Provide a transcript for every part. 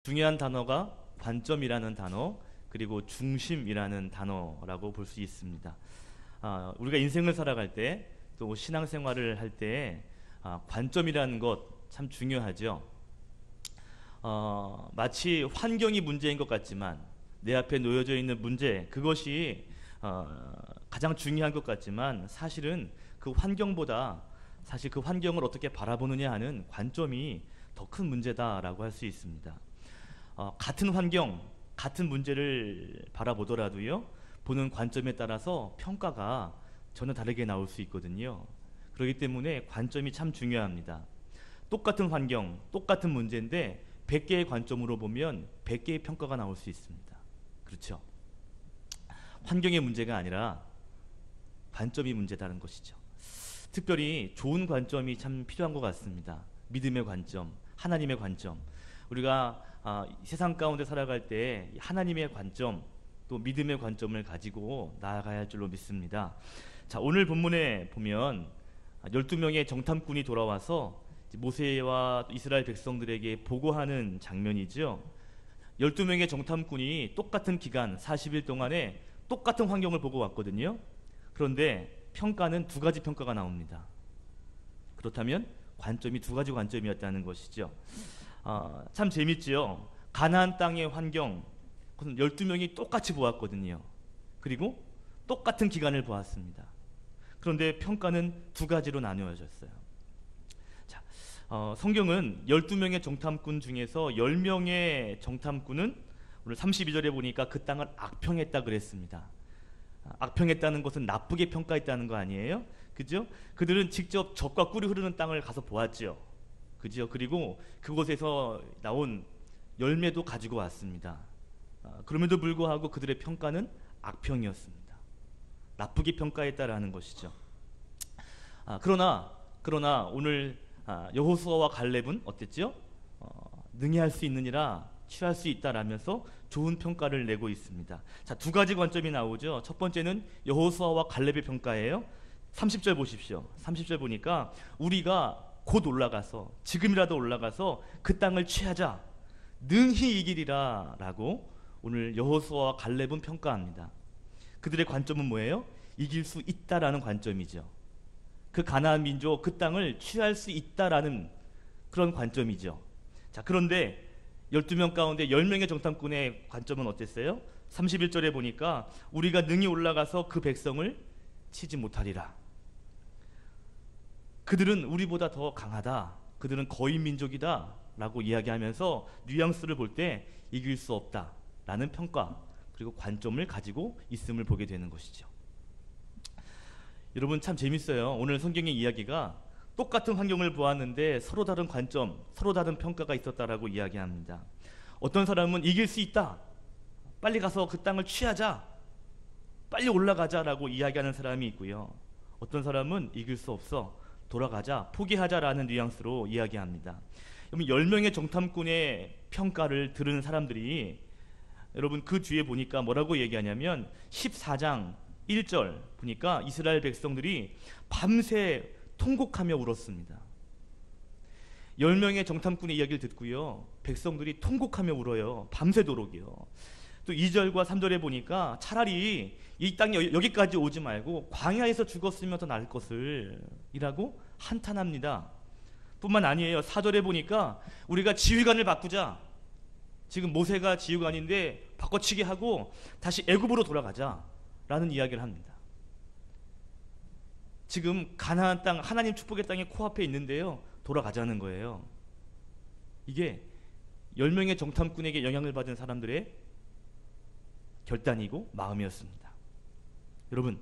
중요한 단어가 관점이라는 단어, 그리고 중심이라는 단어라고 볼 수 있습니다. 우리가 인생을 살아갈 때, 또 신앙생활을 할 때 관점이라는 것 참 중요하죠. 마치 환경이 문제인 것 같지만, 내 앞에 놓여져 있는 문제, 그것이 가장 중요한 것 같지만, 사실은 그 환경보다 사실 그 환경을 어떻게 바라보느냐 하는 관점이 더 큰 문제다라고 할 수 있습니다. 같은 환경, 같은 문제를 바라보더라도요, 보는 관점에 따라서 평가가 전혀 다르게 나올 수 있거든요. 그렇기 때문에 관점이 참 중요합니다. 똑같은 환경, 똑같은 문제인데 100개의 관점으로 보면 100개의 평가가 나올 수 있습니다. 그렇죠? 환경의 문제가 아니라 관점이 문제다는 것이죠. 특별히 좋은 관점이 참 필요한 것 같습니다. 믿음의 관점, 하나님의 관점. 우리가 세상 가운데 살아갈 때 하나님의 관점, 또 믿음의 관점을 가지고 나아가야 할 줄로 믿습니다. 자, 오늘 본문에 보면 12명의 정탐꾼이 돌아와서 모세와 이스라엘 백성들에게 보고하는 장면이죠. 12명의 정탐꾼이 똑같은 기간 40일 동안에 똑같은 환경을 보고 왔거든요. 그런데 평가는 두 가지 평가가 나옵니다. 그렇다면 관점이 두 가지 관점이었다는 것이죠. 참 재밌지요. 가나안 땅의 환경, 12명이 똑같이 보았거든요. 그리고 똑같은 기간을 보았습니다. 그런데 평가는 두 가지로 나누어졌어요. 자, 성경은 12명의 정탐꾼 중에서 10명의 정탐꾼은 오늘 32절에 보니까 그 땅을 악평했다 그랬습니다. 악평했다는 것은 나쁘게 평가했다는 거 아니에요? 그죠? 그들은 직접 젖과 꿀이 흐르는 땅을 가서 보았죠. 그죠? 그리고 그곳에서 나온 열매도 가지고 왔습니다. 그럼에도 불구하고 그들의 평가는 악평이었습니다. 나쁘게 평가했다라는 것이죠. 그러나 오늘 여호수아와 갈렙은 어땠죠? 능히 할 수 있느니라, 취할 수 있다라면서 좋은 평가를 내고 있습니다. 자, 두 가지 관점이 나오죠. 첫 번째는 여호수아와 갈렙의 평가예요. 30절 보십시오. 30절 보니까 우리가 곧 올라가서, 지금이라도 올라가서 그 땅을 취하자, 능히 이기리라 라고 오늘 여호수아와 갈렙은 평가합니다. 그들의 관점은 뭐예요? 이길 수 있다라는 관점이죠. 그 가나안 민족, 그 땅을 취할 수 있다라는 그런 관점이죠. 자, 그런데 12명 가운데 10명의 정탐꾼의 관점은 어땠어요? 31절에 보니까 우리가 능히 올라가서 그 백성을 치지 못하리라. 그들은 우리보다 더 강하다, 그들은 거인 민족이다 라고 이야기하면서 뉘앙스를 볼 때 이길 수 없다 라는 평가, 그리고 관점을 가지고 있음을 보게 되는 것이죠. 여러분, 참 재밌어요. 오늘 성경의 이야기가 똑같은 환경을 보았는데 서로 다른 관점, 서로 다른 평가가 있었다라고 이야기합니다. 어떤 사람은 이길 수 있다, 빨리 가서 그 땅을 취하자, 빨리 올라가자라고 이야기하는 사람이 있고요. 어떤 사람은 이길 수 없어, 돌아가자, 포기하자라는 뉘앙스로 이야기합니다. 여러분, 10명의 정탐꾼의 평가를 들은 사람들이, 여러분 그 뒤에 보니까 뭐라고 얘기하냐면 14장 1절 보니까 이스라엘 백성들이 밤새 통곡하며 울었습니다. 10명의 정탐꾼의 이야기를 듣고요, 백성들이 통곡하며 울어요. 밤새도록이요. 또 2절과 3절에 보니까 차라리 이 땅에 여기까지 오지 말고 광야에서 죽었으면 더 나을 것을 이라고 한탄합니다. 뿐만 아니에요. 4절에 보니까 우리가 지휘관을 바꾸자, 지금 모세가 지휘관인데 바꿔치기 하고 다시 애굽으로 돌아가자 라는 이야기를 합니다. 지금 가나안 땅, 하나님 축복의 땅이 코앞에 있는데요, 돌아가자는 거예요. 이게 10명의 정탐꾼에게 영향을 받은 사람들의 결단이고 마음이었습니다. 여러분,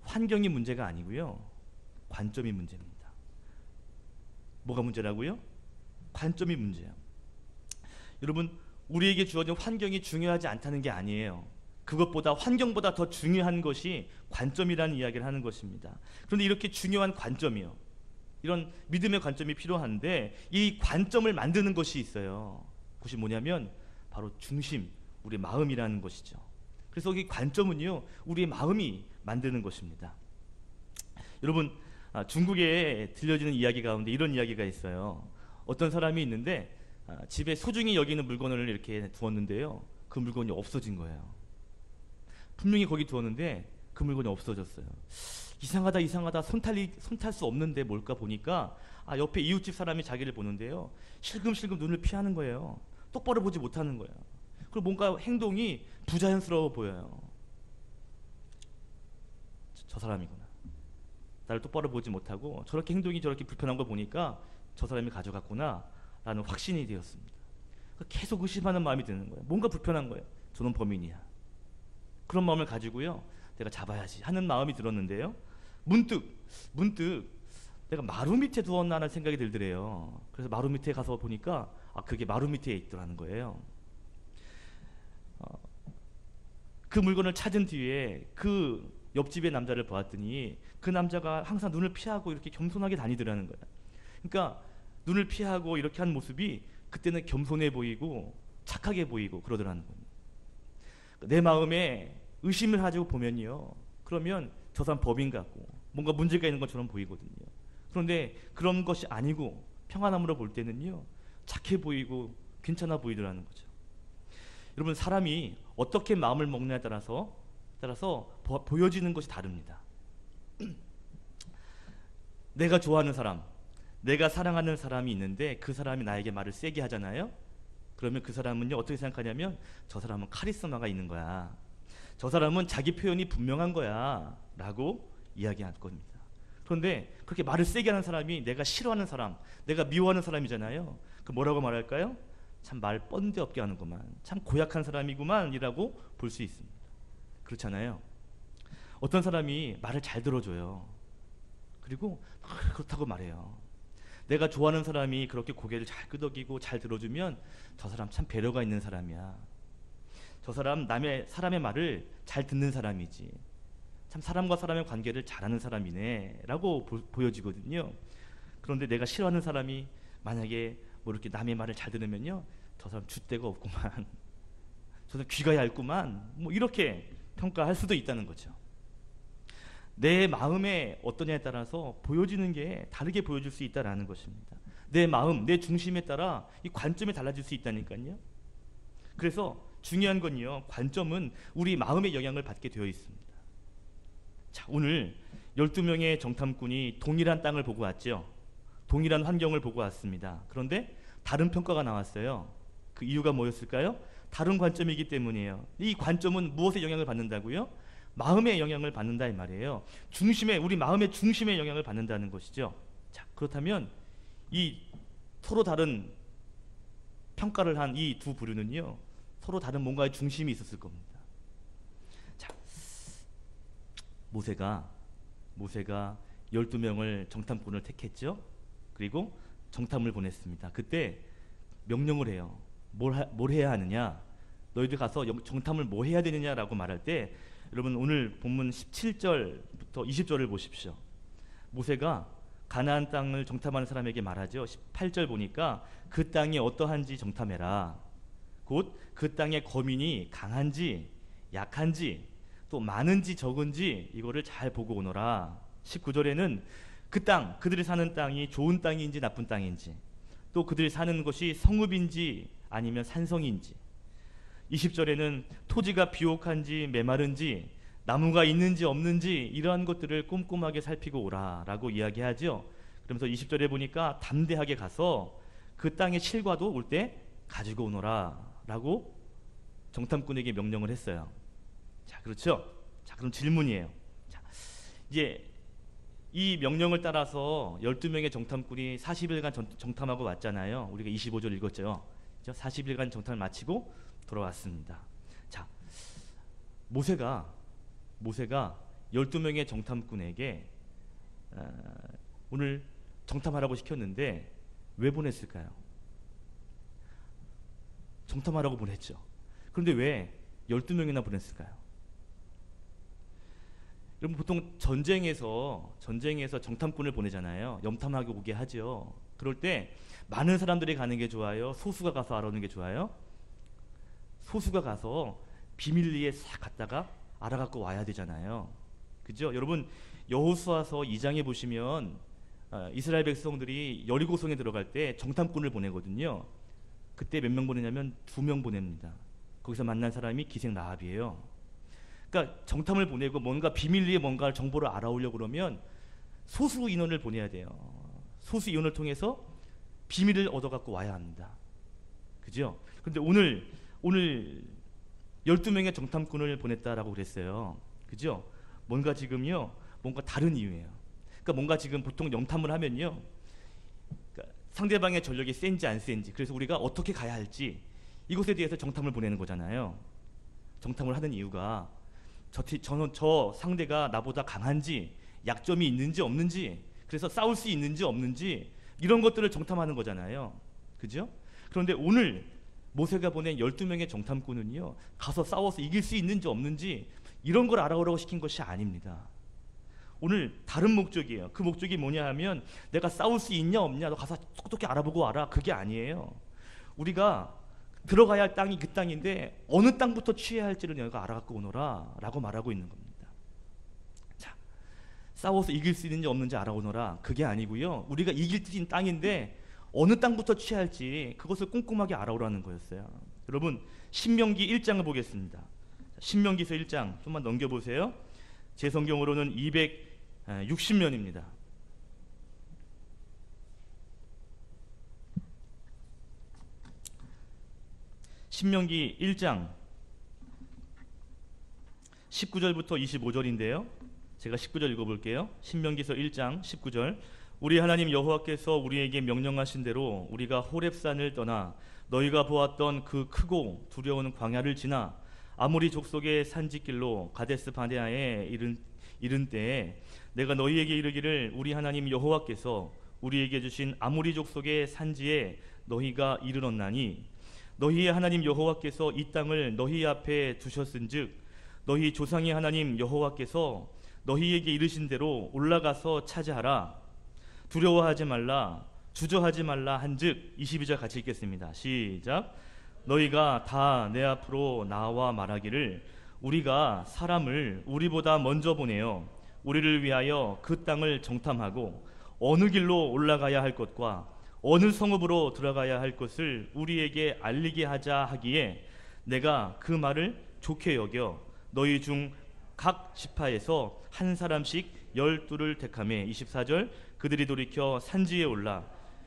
환경이 문제가 아니고요, 관점이 문제입니다. 뭐가 문제라고요? 관점이 문제예요. 여러분, 우리에게 주어진 환경이 중요하지 않다는 게 아니에요. 그것보다, 환경보다 더 중요한 것이 관점이라는 이야기를 하는 것입니다. 그런데 이렇게 중요한 관점이요, 이런 믿음의 관점이 필요한데 이 관점을 만드는 것이 있어요. 그것이 뭐냐면 바로 중심, 우리의 마음이라는 것이죠. 그래서 이 관점은요, 우리의 마음이 만드는 것입니다. 여러분, 중국에 들려지는 이야기 가운데 이런 이야기가 있어요. 어떤 사람이 있는데 집에 소중히 여기는 물건을 이렇게 두었는데요. 그 물건이 없어진 거예요. 분명히 거기 두었는데 그 물건이 없어졌어요. 이상하다 이상하다, 손탈 수 없는데 뭘까 보니까 옆에 이웃집 사람이 자기를 보는데요. 실금실금 눈을 피하는 거예요. 똑바로 보지 못하는 거예요. 그리고 뭔가 행동이 부자연스러워 보여요. 저 사람이구나. 나를 똑바로 보지 못하고 저렇게 행동이 저렇게 불편한 거 보니까 저 사람이 가져갔구나 라는 확신이 되었습니다. 계속 의심하는 마음이 드는 거예요. 뭔가 불편한 거예요. 저는 범인이야. 그런 마음을 가지고요. 내가 잡아야지 하는 마음이 들었는데요. 문득 내가 마루 밑에 두었나 하는 생각이 들더래요. 그래서 마루 밑에 가서 보니까 그게 마루 밑에 있더라는 거예요. 그 물건을 찾은 뒤에 그 옆집의 남자를 보았더니 그 남자가 항상 눈을 피하고 이렇게 겸손하게 다니더라는 거예요. 그러니까 눈을 피하고 이렇게 한 모습이 그때는 겸손해 보이고 착하게 보이고 그러더라는 겁니다. 내 마음에 의심을 가지고 보면요. 그러면 저 사람 법인 같고 뭔가 문제가 있는 것처럼 보이거든요. 그런데 그런 것이 아니고 평안함으로 볼 때는요. 착해 보이고 괜찮아 보이더라는 거죠. 여러분, 사람이 어떻게 마음을 먹느냐에 따라서 보여지는 것이 다릅니다. 내가 좋아하는 사람, 내가 사랑하는 사람이 있는데 그 사람이 나에게 말을 세게 하잖아요. 그러면 그 사람은요, 어떻게 생각하냐면 저 사람은 카리스마가 있는 거야, 저 사람은 자기 표현이 분명한 거야 라고 이야기할 겁니다. 그런데 그렇게 말을 세게 하는 사람이 내가 싫어하는 사람, 내가 미워하는 사람이잖아요. 그 뭐라고 말할까요? 참 말 뻔데 없게 하는구만, 참 고약한 사람이구만 이라고 볼 수 있습니다. 그렇잖아요. 어떤 사람이 말을 잘 들어줘요. 그리고 그렇다고 말해요. 내가 좋아하는 사람이 그렇게 고개를 잘 끄덕이고 잘 들어주면 저 사람 참 배려가 있는 사람이야, 저 사람 사람의 말을 잘 듣는 사람이지, 참 사람과 사람의 관계를 잘하는 사람이네 라고 보여지거든요. 그런데 내가 싫어하는 사람이 만약에 뭐 이렇게 남의 말을 잘 들으면요, 저 사람 줏대가 없구만, 저 사람 귀가 얇구만, 뭐 이렇게 평가할 수도 있다는 거죠. 내 마음에 어떠냐에 따라서 보여지는 게 다르게 보여질 수 있다는 것입니다. 내 마음, 내 중심에 따라 이 관점이 달라질 수 있다니까요. 그래서 중요한 건요, 관점은 우리 마음의 영향을 받게 되어 있습니다. 자, 오늘 12명의 정탐꾼이 동일한 땅을 보고 왔죠. 동일한 환경을 보고 왔습니다. 그런데 다른 평가가 나왔어요. 그 이유가 뭐였을까요? 다른 관점이기 때문이에요. 이 관점은 무엇에 영향을 받는다고요? 마음의 영향을 받는다 이 말이에요. 우리 마음의 중심에 영향을 받는다는 것이죠. 자, 그렇다면 이 서로 다른 평가를 한 이 두 부류는요, 서로 다른 뭔가의 중심이 있었을 겁니다. 자, 모세가 12명을 정탐꾼을 택했죠. 그리고 정탐을 보냈습니다. 그때 명령을 해요. 뭘 해야 하느냐? 너희들 가서 정탐을 뭐 해야 되느냐라고 말할 때, 여러분 오늘 본문 17절부터 20절을 보십시오. 모세가 가나안 땅을 정탐하는 사람에게 말하죠. 18절 보니까 그 땅이 어떠한지 정탐해라. 곧 그 땅의 거민이 강한지 약한지 또 많은지 적은지 이거를 잘 보고 오너라. 19절에는 그 땅, 그들이 사는 땅이 좋은 땅인지 나쁜 땅인지, 또 그들이 사는 것이 성읍인지 아니면 산성인지, 20절에는 토지가 비옥한지 메마른지 나무가 있는지 없는지 이러한 것들을 꼼꼼하게 살피고 오라 라고 이야기하죠. 그러면서 20절에 보니까 담대하게 가서 그 땅의 실과도 올 때 가지고 오너라 라고 정탐꾼에게 명령을 했어요. 자, 그렇죠? 자, 그럼 질문이에요. 자, 이제 이 명령을 따라서 12명의 정탐꾼이 40일간 정탐하고 왔잖아요. 우리가 25절 읽었죠. 40일간 정탐을 마치고 돌아왔습니다. 자, 모세가 12명의 정탐꾼에게 오늘 정탐하라고 시켰는데 왜 보냈을까요? 정탐하라고 보냈죠. 그런데 왜 12명이나 보냈을까요? 여러분, 보통 전쟁에서 정탐꾼을 보내잖아요. 염탐하게 오게 하죠. 그럴 때 많은 사람들이 가는 게 좋아요? 소수가 가서 알아오는 게 좋아요? 소수가 가서 비밀리에 싹 갔다가 알아갖고 와야 되잖아요. 그죠? 여러분, 여호수아서 2장에 보시면 이스라엘 백성들이 여리고성에 들어갈 때 정탐꾼을 보내거든요. 그때 몇 명 보내냐면 2명 보냅니다. 거기서 만난 사람이 기생 라합이에요. 그러니까 정탐을 보내고 뭔가 비밀리에 뭔가 정보를 알아오려고 그러면 소수 인원을 보내야 돼요. 소수 인원을 통해서 비밀을 얻어갖고 와야 합니다. 그죠? 그런데 오늘 12명의 정탐꾼을 보냈다라고 그랬어요. 그죠? 뭔가 지금요, 뭔가 다른 이유예요. 그러니까 뭔가 지금 보통 영탐을 하면요, 그러니까 상대방의 전력이 센지 안 센지, 그래서 우리가 어떻게 가야 할지 이것에 대해서 정탐을 보내는 거잖아요. 정탐을 하는 이유가 저 상대가 나보다 강한지, 약점이 있는지 없는지, 그래서 싸울 수 있는지 없는지 이런 것들을 정탐하는 거잖아요. 그죠? 그런데 오늘 모세가 보낸 12명의 정탐꾼은요, 가서 싸워서 이길 수 있는지 없는지 이런 걸 알아오라고 시킨 것이 아닙니다. 오늘 다른 목적이에요. 그 목적이 뭐냐 하면 내가 싸울 수 있냐 없냐 너 가서 똑똑히 알아보고 와라, 그게 아니에요. 우리가 들어가야 할 땅이 그 땅인데 어느 땅부터 취해야 할지를 너희가 알아갖고 오너라 라고 말하고 있는 겁니다. 자, 싸워서 이길 수 있는지 없는지 알아오너라, 그게 아니고요, 우리가 이길 수 있는 땅인데 어느 땅부터 취할지 그것을 꼼꼼하게 알아오라는 거였어요. 여러분, 신명기 1장을 보겠습니다. 신명기서 1장 좀만 넘겨보세요. 제 성경으로는 260면입니다. 신명기 1장 19절부터 25절인데요. 제가 19절 읽어볼게요. 신명기서 1장 19절. 우리 하나님 여호와께서 우리에게 명령하신 대로 우리가 호렙산을 떠나 너희가 보았던 그 크고 두려운 광야를 지나 아모리 족속의 산지길로 가데스 바네아에 이른 때에 내가 너희에게 이르기를 우리 하나님 여호와께서 우리에게 주신 아모리 족속의 산지에 너희가 이르렀나니 너희의 하나님 여호와께서 이 땅을 너희 앞에 두셨은즉 너희 조상의 하나님 여호와께서 너희에게 이르신 대로 올라가서 차지하라. 두려워하지 말라, 주저하지 말라 한즉. 22절 같이 읽겠습니다. 시작. 너희가 다 내 앞으로 나와 말하기를 우리가 사람을 우리보다 먼저 보내어 우리를 위하여 그 땅을 정탐하고 어느 길로 올라가야 할 것과 어느 성읍으로 들어가야 할 것을 우리에게 알리게 하자 하기에 내가 그 말을 좋게 여겨 너희 중 각 지파에서 한 사람씩 12를 택하매. 24절. 그들이 돌이켜 산지에 올라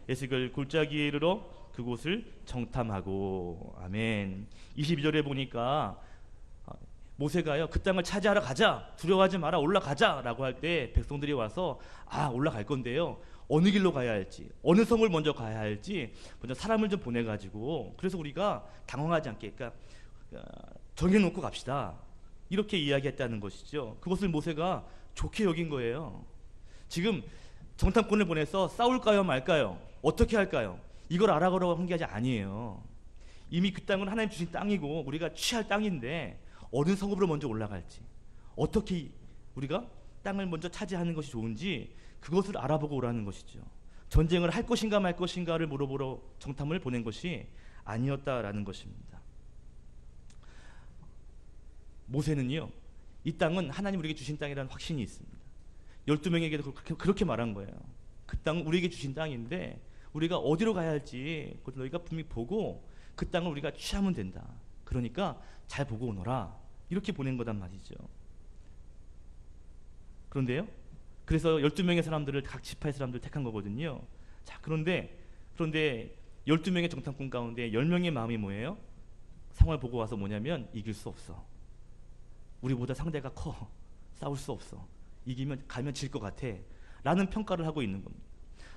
에스겔 골짜기에 이르러 그곳을 정탐하고. 아멘. 22절에 보니까 모세가요, 그 땅을 차지하러 가자, 두려워하지 마라, 올라가자 라고 할 때 백성들이 와서 올라갈 건데요, 어느 길로 가야 할지, 어느 성을 먼저 가야 할지 먼저 사람을 좀 보내가지고, 그래서 우리가 당황하지 않게 그러니까 정해놓고 갑시다, 이렇게 이야기했다는 것이죠. 그것을 모세가 좋게 여긴 거예요. 지금 정탐꾼을 보내서 싸울까요 말까요, 어떻게 할까요, 이걸 알아보라고 한 게 아니에요. 이미 그 땅은 하나님 주신 땅이고 우리가 취할 땅인데 어느 성읍으로 먼저 올라갈지, 어떻게 우리가 땅을 먼저 차지하는 것이 좋은지 그것을 알아보고 오라는 것이죠. 전쟁을 할 것인가 말 것인가를 물어보러 정탐을 보낸 것이 아니었다라는 것입니다. 모세는요, 이 땅은 하나님 우리에게 주신 땅이라는 확신이 있습니다. 12명에게도 그렇게 말한 거예요. 그 땅은 우리에게 주신 땅인데 우리가 어디로 가야 할지 그것을 너희가 분명히 보고 그 땅을 우리가 취하면 된다. 그러니까 잘 보고 오너라, 이렇게 보낸 거단 말이죠. 그런데요, 그래서 12명의 사람들을 각 지파의 사람들을 택한 거거든요. 자, 그런데 12명의 정탐꾼 가운데 10명의 마음이 뭐예요? 상황을 보고 와서 뭐냐면 이길 수 없어, 우리보다 상대가 커, 싸울 수 없어, 가면 질 것 같아 라는 평가를 하고 있는 겁니다.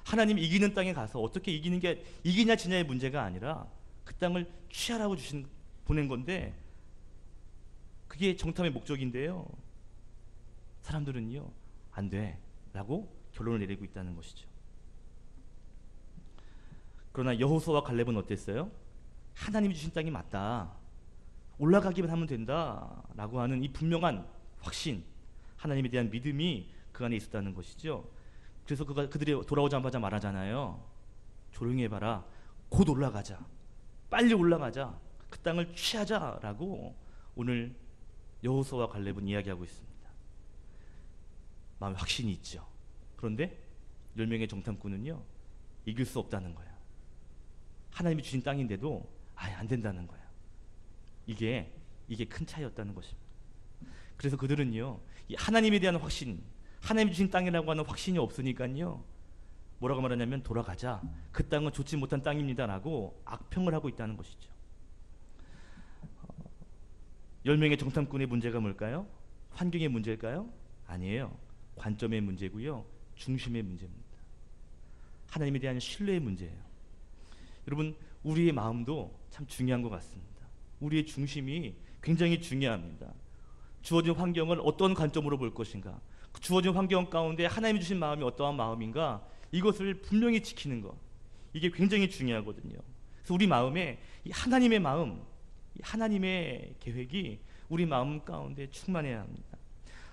하나님이 이기는 땅에 가서 어떻게 이기냐 지냐의 문제가 아니라 그 땅을 취하라고 보낸 건데, 그게 정탐의 목적인데요, 사람들은요 안 돼 라고 결론을 내리고 있다는 것이죠. 그러나 여호수아와 갈렙은 어땠어요? 하나님이 주신 땅이 맞다, 올라가기만 하면 된다 라고 하는 이 분명한 확신, 하나님에 대한 믿음이 그 안에 있었다는 것이죠. 그래서 그들이 돌아오자마자 말하잖아요. 조용히 해봐라, 곧 올라가자, 빨리 올라가자, 그 땅을 취하자 라고 오늘 여호수아와 갈렙은 이야기하고 있습니다. 마음에 확신이 있죠. 그런데 10명의 정탐꾼은요 이길 수 없다는 거예요. 하나님이 주신 땅인데도 아예 안 된다는 거예요. 이게 큰 차이였다는 것입니다. 그래서 그들은요, 이 하나님에 대한 확신, 하나님이 주신 땅이라고 하는 확신이 없으니까요, 뭐라고 말하냐면 돌아가자, 그 땅은 좋지 못한 땅입니다라고 악평을 하고 있다는 것이죠. 10명의 정탐꾼의 문제가 뭘까요? 환경의 문제일까요? 아니에요. 관점의 문제고요, 중심의 문제입니다. 하나님에 대한 신뢰의 문제예요. 여러분, 우리의 마음도 참 중요한 것 같습니다. 우리의 중심이 굉장히 중요합니다. 주어진 환경을 어떤 관점으로 볼 것인가, 주어진 환경 가운데 하나님이 주신 마음이 어떠한 마음인가, 이것을 분명히 지키는 것, 이게 굉장히 중요하거든요. 그래서 우리 마음에 이 하나님의 마음, 이 하나님의 계획이 우리 마음 가운데 충만해야 합니다.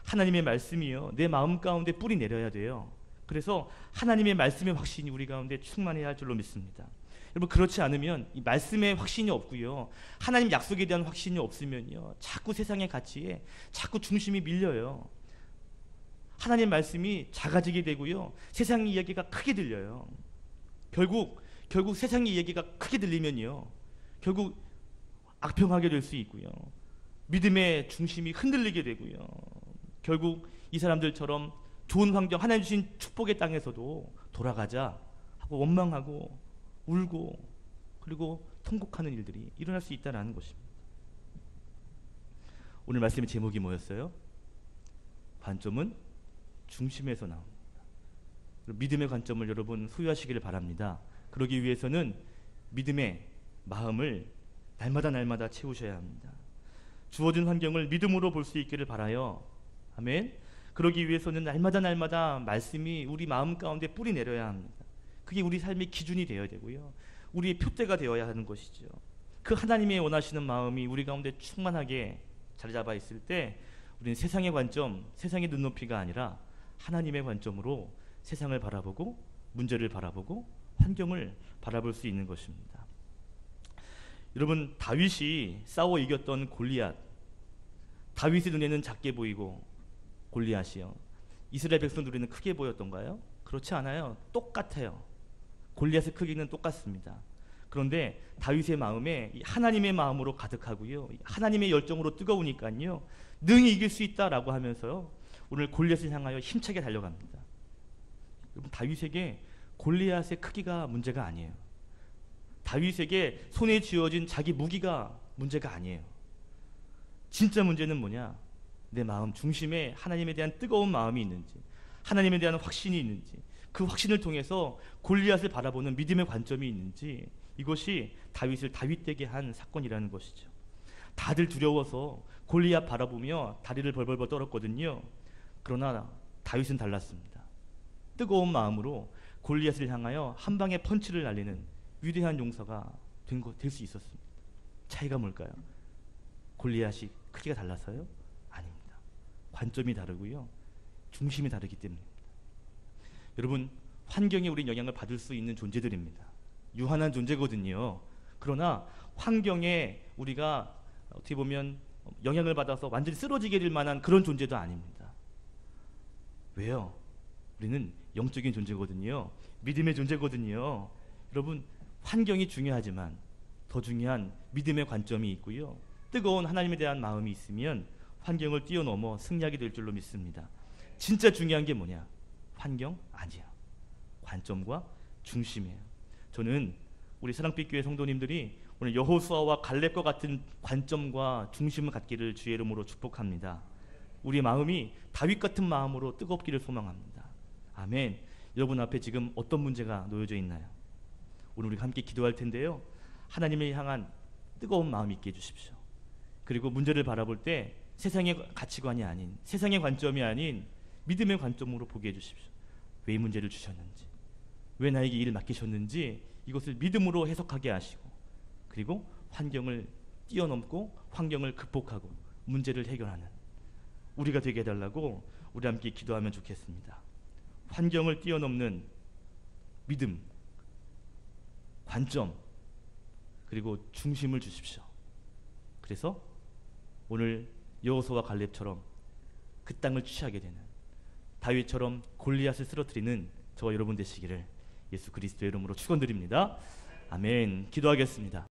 하나님의 말씀이요, 내 마음 가운데 뿌리 내려야 돼요. 그래서 하나님의 말씀의 확신이 우리 가운데 충만해야 할 줄로 믿습니다. 여러분, 그렇지 않으면 이 말씀의 확신이 없고요, 하나님 약속에 대한 확신이 없으면요, 자꾸 세상의 가치에 자꾸 중심이 밀려요. 하나님 말씀이 작아지게 되고요, 세상 이야기가 크게 들려요. 결국 세상 이야기가 크게 들리면요, 결국 악평하게 될 수 있고요, 믿음의 중심이 흔들리게 되고요, 결국 이 사람들처럼 좋은 환경, 하나님 주신 축복의 땅에서도 돌아가자 하고 원망하고 울고 그리고 통곡하는 일들이 일어날 수 있다는 것입니다. 오늘 말씀의 제목이 뭐였어요? 관점은 중심에서 나옵니다. 믿음의 관점을 여러분 소유하시기를 바랍니다. 그러기 위해서는 믿음의 마음을 날마다 채우셔야 합니다. 주어진 환경을 믿음으로 볼 수 있기를 바라요. 아멘. 그러기 위해서는 날마다 말씀이 우리 마음 가운데 뿌리 내려야 합니다. 그게 우리 삶의 기준이 되어야 되고요, 우리의 표대가 되어야 하는 것이죠. 그 하나님의 원하시는 마음이 우리 가운데 충만하게 자리 잡아 있을 때 우리는 세상의 관점, 세상의 눈높이가 아니라 하나님의 관점으로 세상을 바라보고 문제를 바라보고 환경을 바라볼 수 있는 것입니다. 여러분, 다윗이 싸워 이겼던 골리앗, 다윗의 눈에는 작게 보이고 골리앗이요, 이스라엘 백성 눈에는 크게 보였던가요? 그렇지 않아요. 똑같아요. 골리앗의 크기는 똑같습니다. 그런데 다윗의 마음에 하나님의 마음으로 가득하고요, 하나님의 열정으로 뜨거우니까요, 능히 이길 수 있다라고 하면서요, 오늘 골리앗을 향하여 힘차게 달려갑니다. 여러분, 다윗에게 골리앗의 크기가 문제가 아니에요. 다윗에게 손에 쥐어진 자기 무기가 문제가 아니에요. 진짜 문제는 뭐냐? 내 마음 중심에 하나님에 대한 뜨거운 마음이 있는지, 하나님에 대한 확신이 있는지, 그 확신을 통해서 골리앗을 바라보는 믿음의 관점이 있는지, 이것이 다윗을 다윗되게 한 사건이라는 것이죠. 다들 두려워서 골리앗 바라보며 다리를 벌벌 떨었거든요. 그러나 다윗은 달랐습니다. 뜨거운 마음으로 골리앗을 향하여 한 방에 펀치를 날리는 위대한 용사가 될 수 있었습니다. 차이가 뭘까요? 골리앗이 크기가 달라서요? 아닙니다. 관점이 다르고요, 중심이 다르기 때문입니다. 여러분, 환경에 우린 영향을 받을 수 있는 존재들입니다. 유한한 존재거든요. 그러나 환경에 우리가 어떻게 보면 영향을 받아서 완전히 쓰러지게 될 만한 그런 존재도 아닙니다. 왜요? 우리는 영적인 존재거든요. 믿음의 존재거든요. 여러분, 환경이 중요하지만 더 중요한 믿음의 관점이 있고요, 뜨거운 하나님에 대한 마음이 있으면 환경을 뛰어넘어 승리하게 될 줄로 믿습니다. 진짜 중요한 게 뭐냐? 환경 아니야. 관점과 중심이에요. 저는 우리 사랑빛 교회 성도님들이 오늘 여호수아와 갈렙과 같은 관점과 중심을 갖기를 주의 이름으로 축복합니다. 우리 마음이 다윗 같은 마음으로 뜨겁기를 소망합니다. 아멘. 여러분 앞에 지금 어떤 문제가 놓여져 있나요? 오늘 우리 함께 기도할 텐데요, 하나님을 향한 뜨거운 마음 있게 해주십시오. 그리고 문제를 바라볼 때 세상의 가치관이 아닌, 세상의 관점이 아닌 믿음의 관점으로 보게 해주십시오. 왜 이 문제를 주셨는지, 왜 나에게 일을 맡기셨는지, 이것을 믿음으로 해석하게 하시고, 그리고 환경을 뛰어넘고 환경을 극복하고 문제를 해결하는 우리가 되게 해달라고 우리 함께 기도하면 좋겠습니다. 환경을 뛰어넘는 믿음, 관점, 그리고 중심을 주십시오. 그래서 오늘 여호수아와 갈렙처럼 그 땅을 취하게 되는, 다윗처럼 골리앗을 쓰러뜨리는 저와 여러분 되시기를 예수 그리스도의 이름으로 축원드립니다. 아멘. 기도하겠습니다.